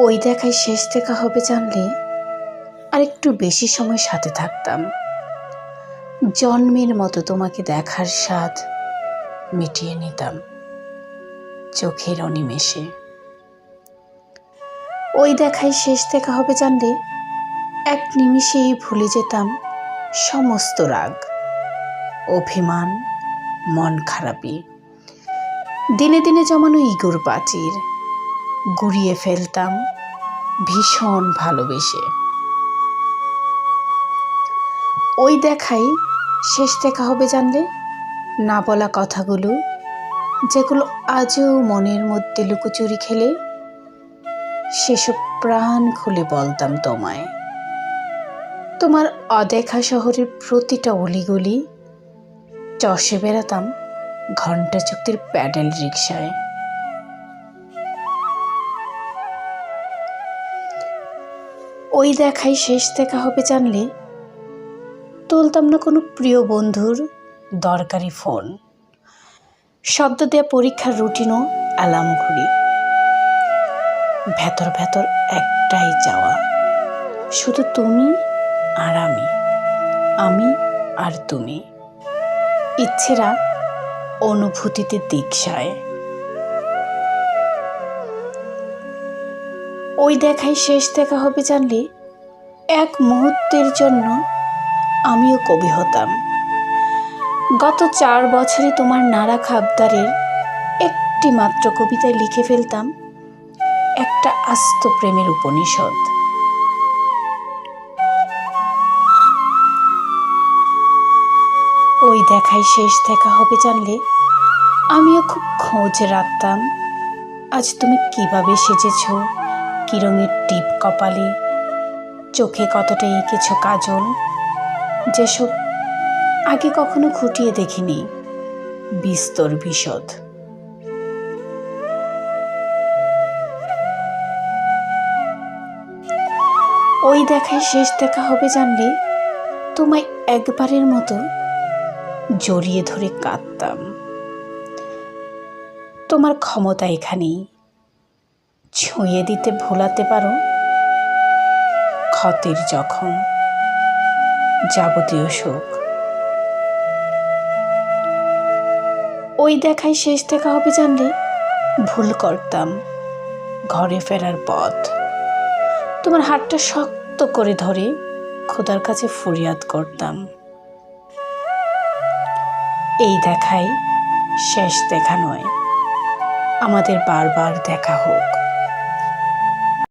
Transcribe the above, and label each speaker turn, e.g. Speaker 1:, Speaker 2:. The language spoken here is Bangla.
Speaker 1: ওই দেখায় শেষ দেখা হবে জানলে আর একটু বেশি সময় সাথে থাকতাম। জন্মের মতো তোমাকে দেখার স্বাদ মিটিয়ে নিতাম চোখের অনিমেষে। ওই দেখায় শেষ দেখা হবে জানলে এক নিমিষেই ভুলে যেতাম সমস্ত রাগ, অভিমান, মন খারাপি। দিনে দিনে জমানো ইগোর প্রাচীর গুড়িয়ে ফেলতাম ভীষণ ভালোবেসে। ওই দেখাই শেষ দেখা হবে জানলে না বলা কথাগুলো, যেগুলো আজও মনের মধ্যে লুকোচুরি খেলে, সেসব প্রাণ খুলে বলতাম তোমায়। তোমার অদেখা শহরের প্রতিটা অলিগলি চষে বেড়াতাম ঘণ্টা চুক্তির প্যাডেল রিকশায়। ওই দেখাই শেষ দেখা হবে জানলে তুলতাম না কোনো প্রিয় বন্ধুর দরকারি ফোন, শব্দ দেয়া পরীক্ষার রুটিনও অ্যালার্ম ঘড়ি। ভেতর ভেতর একটাই চাওয়া, শুধু তুমি আর আমি আর তুমি। ইচ্ছেরা অনুভূতিতে দিকসায়। ওই দেখাই শেষ দেখা হবে জানলে এক মুহূর্তের জন্য আমিও কবি হতাম। গত 4 বছরে তোমার নাড়া খাবদারের একটি মাত্র কবিতায় লিখে ফেলতাম একটা আস্ত প্রেমের উপনিষদ। ওই দেখাই শেষ দেখা হবে জানলে আমিও খুব খোঁজ রাখতাম আজ তুমি কিভাবে সেজেছ, কি রঙের টিপ কপালে, চোখে কতটা এঁকেছ কাজল, যেসব আগে কখনো খুঁটিয়ে দেখিনি বিস্তর বিশদ। ওই দেখায় শেষ দেখা হবে জানলে তোমায় একবারের মতো জড়িয়ে ধরে কাঁদতাম। তোমার ক্ষমতা এখানেই, ছুঁয়ে দিতে ভোলাতে পারো ক্ষতের জখম, যাবতীয় শোক। ওই দেখায় শেষ দেখা হবে জানলে ভুল করতাম ঘরে ফেরার পথ, তোমার হাতটা শক্ত করে ধরে খোদার কাছে ফরিয়াদ করতাম এই দেখাই শেষ দেখা নয়, আমাদের বারবার দেখা হোক।